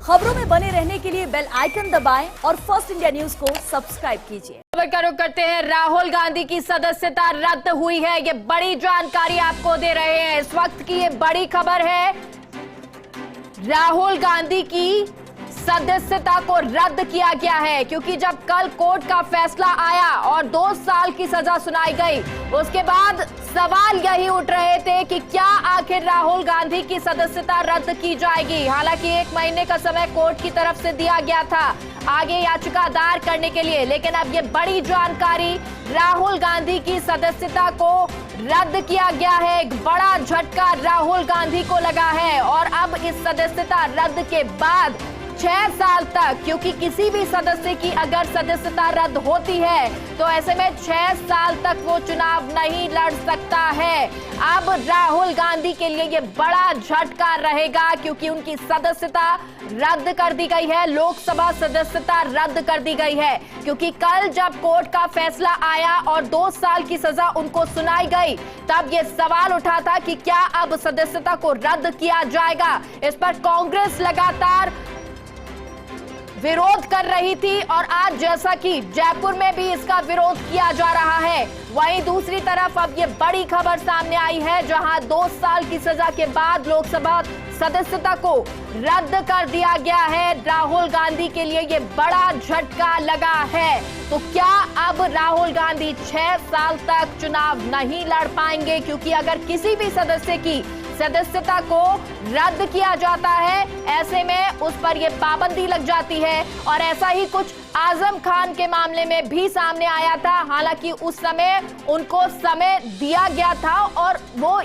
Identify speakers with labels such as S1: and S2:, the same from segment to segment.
S1: खबरों में बने रहने के लिए बेल आइकन दबाएं और फर्स्ट इंडिया न्यूज को सब्सक्राइब कीजिए।
S2: खबर का रुख करते हैं। राहुल गांधी की सदस्यता रद्द हुई है, ये बड़ी जानकारी आपको दे रहे हैं। इस वक्त की ये बड़ी खबर है, राहुल गांधी की सदस्यता को रद्द किया गया है, क्योंकि जब कल कोर्ट का फैसला आया और 2 साल की सजा सुनाई गई, उसके बाद सवाल यही उठ रहे थे कि क्या आखिर राहुल गांधी की सदस्यता रद्द की जाएगी। हालांकि 1 महीने का समय कोर्ट की तरफ से दिया गया था आगे याचिका दायर करने के लिए, लेकिन अब ये बड़ी जानकारी, राहुल गांधी की सदस्यता को रद्द किया गया है। एक बड़ा झटका राहुल गांधी को लगा है और अब इस सदस्यता रद्द के बाद 6 साल तक, क्योंकि किसी भी सदस्य की अगर सदस्यता रद्द होती है तो ऐसे में 6 साल तक वो चुनाव नहीं लड़ सकता है। अब राहुल गांधी के लिए ये बड़ा झटका रहेगा, क्योंकि उनकी सदस्यता रद्द कर दी गई है, लोकसभा सदस्यता रद्द कर दी गई है। क्योंकि कल जब कोर्ट का फैसला आया और 2 साल की सजा उनको सुनाई गई, तब ये सवाल उठा था कि क्या अब सदस्यता को रद्द किया जाएगा। इस पर कांग्रेस लगातार विरोध कर रही थी और आज जैसा कि जयपुर में भी इसका विरोध किया जा रहा है, वहीं दूसरी तरफ अब ये बड़ी खबर सामने आई है, जहां 2 साल की सजा के बाद लोकसभा सदस्यता को रद्द कर दिया गया है। राहुल गांधी के लिए ये बड़ा झटका लगा है। तो क्या अब राहुल गांधी 6 साल तक चुनाव नहीं लड़ पाएंगे? क्योंकि अगर किसी भी सदस्य की सदस्यता को रद्द किया जाता है, ऐसे में उस पर यह पाबंदी लग जाती है। और ऐसा ही कुछ आजम खान के मामले में भी सामने आया था। हालांकि उस समय उनको समय दिया गया था और वो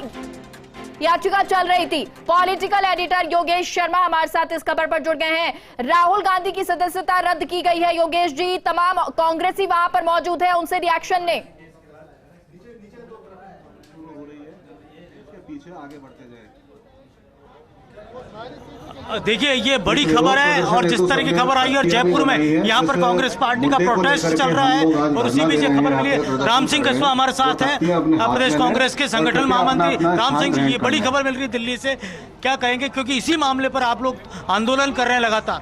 S2: याचिका चल रही थी। पॉलिटिकल एडिटर योगेश शर्मा हमारे साथ इस खबर पर जुड़ गए हैं। राहुल गांधी की सदस्यता रद्द की गई है। योगेश जी, तमाम कांग्रेसी वहां पर मौजूद है, उनसे रिएक्शन ने
S3: आगे बढ़ते जाए।
S4: देखिए, ये बड़ी खबर है और जिस तरह की खबर आई है, और जयपुर में यहाँ पर कांग्रेस पार्टी का प्रोटेस्ट चल रहा है और उसी बीच ये खबर मिली है। राम सिंह कस्बा हमारे साथ हैं, प्रदेश कांग्रेस के संगठन महामंत्री। राम सिंह जी, ये बड़ी खबर मिल रही है दिल्ली से, क्या कहेंगे? क्योंकि इसी मामले पर आप लोग आंदोलन कर रहे हैं लगातार।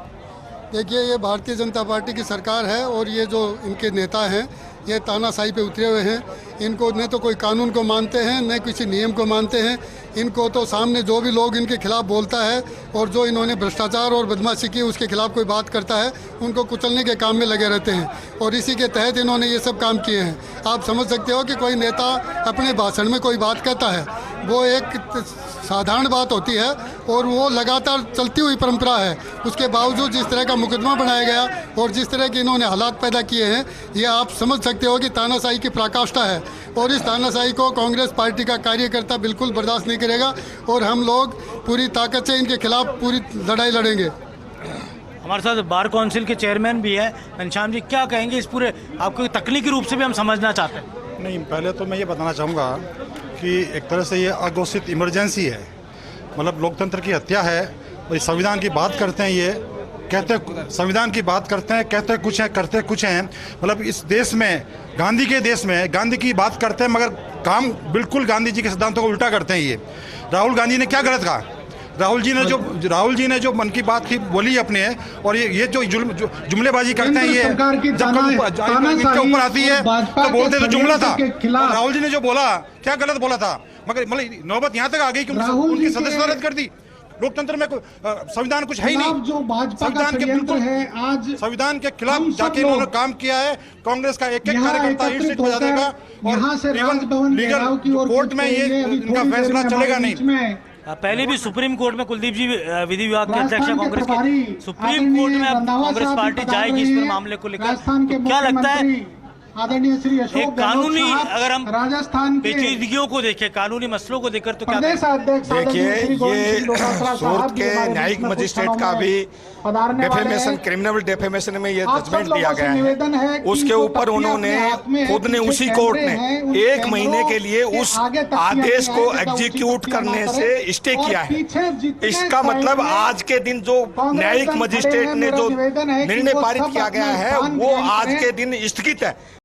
S5: देखिए, ये भारतीय जनता पार्टी की सरकार है और ये जो इनके नेता हैं, ये तानाशाही पे उतरे हुए हैं। इनको न तो कोई कानून को मानते हैं, न किसी नियम को मानते हैं। इनको तो सामने जो भी लोग इनके खिलाफ बोलता है और जो इन्होंने भ्रष्टाचार और बदमाशी की उसके खिलाफ कोई बात करता है, उनको कुचलने के काम में लगे रहते हैं और इसी के तहत इन्होंने ये सब काम किए हैं। आप समझ सकते हो कि कोई नेता अपने भाषण में कोई बात कहता है, वो एक साधारण बात होती है और वो लगातार चलती हुई परंपरा है। उसके बावजूद जिस तरह का मुकदमा बनाया गया और जिस तरह के इन्होंने हालात पैदा किए हैं, ये आप समझ सकते हो कि तानाशाही की पराकाष्ठा है। और इस तानाशाही को कांग्रेस पार्टी का कार्यकर्ता बिल्कुल बर्दाश्त नहीं करेगा और हम लोग पूरी ताकत से इनके खिलाफ पूरी लड़ाई लड़ेंगे।
S4: हमारे साथ बार काउंसिल के चेयरमैन भी है घनश्याम जी, क्या कहेंगे इस पूरे, आपको तकनीकी रूप से भी हम समझना चाहते हैं।
S3: नहीं, पहले तो मैं ये बताना चाहूँगा कि एक तरह से ये अघोषित इमरजेंसी है, मतलब लोकतंत्र की हत्या है। और संविधान की बात करते हैं, ये कहते संविधान की बात करते हैं, कहते कुछ हैं, करते कुछ हैं। मतलब इस देश में, गांधी के देश में, गांधी की बात करते हैं मगर काम बिल्कुल गांधी जी के सिद्धांतों को उल्टा करते हैं। ये राहुल गांधी ने क्या गलत कहा? राहुल जी ने जो मन की बात की बोली अपने, और ये जो जुमलेबाजी करते हैं, ये जब इनके ऊपर आती है तो बोलते तो जुमला था। राहुल जी ने जो बोला, क्या गलत बोला था? मगर मतलब नौबत यहाँ तक आ गई कि उनकी सदस्यता रद्द कर दी। लोकतंत्र में संविधान कुछ है ही नहीं। संविधान के बिल्कुल आज संविधान के खिलाफ जाके इन्होंने काम किया है। कांग्रेस का एक कार्यकर्ता ईट सीट बजा देगा और इवन लीगल कोर्ट में ये इनका फैसला चलेगा नहीं।
S4: पहले भी सुप्रीम कोर्ट में कुलदीप जी विधि विभाग के अध्यक्ष कांग्रेस के, सुप्रीम कोर्ट में अब कांग्रेस पार्टी जाएगी इस पर मामले को लेकर। तो क्या लगता है,
S5: आदरणीय श्री अशोक
S4: एक कानूनी, अगर हम
S5: राजस्थान
S4: पेचीदगियों को देखें, कानूनी मसलों को देखकर, तो क्या
S6: देखिए, ये सूरत के न्यायिक मजिस्ट्रेट का भी डेफेमेशन, क्रिमिनल डेफेमेशन में ये जजमेंट दिया गया है। उसके ऊपर उन्होंने खुद ने, उसी कोर्ट ने 1 महीने के लिए उस आदेश को एग्जीक्यूट करने से स्टे किया है। इसका मतलब आज के दिन जो न्यायिक मजिस्ट्रेट ने जो निर्णय पारित किया गया है, वो आज के दिन स्थगित है।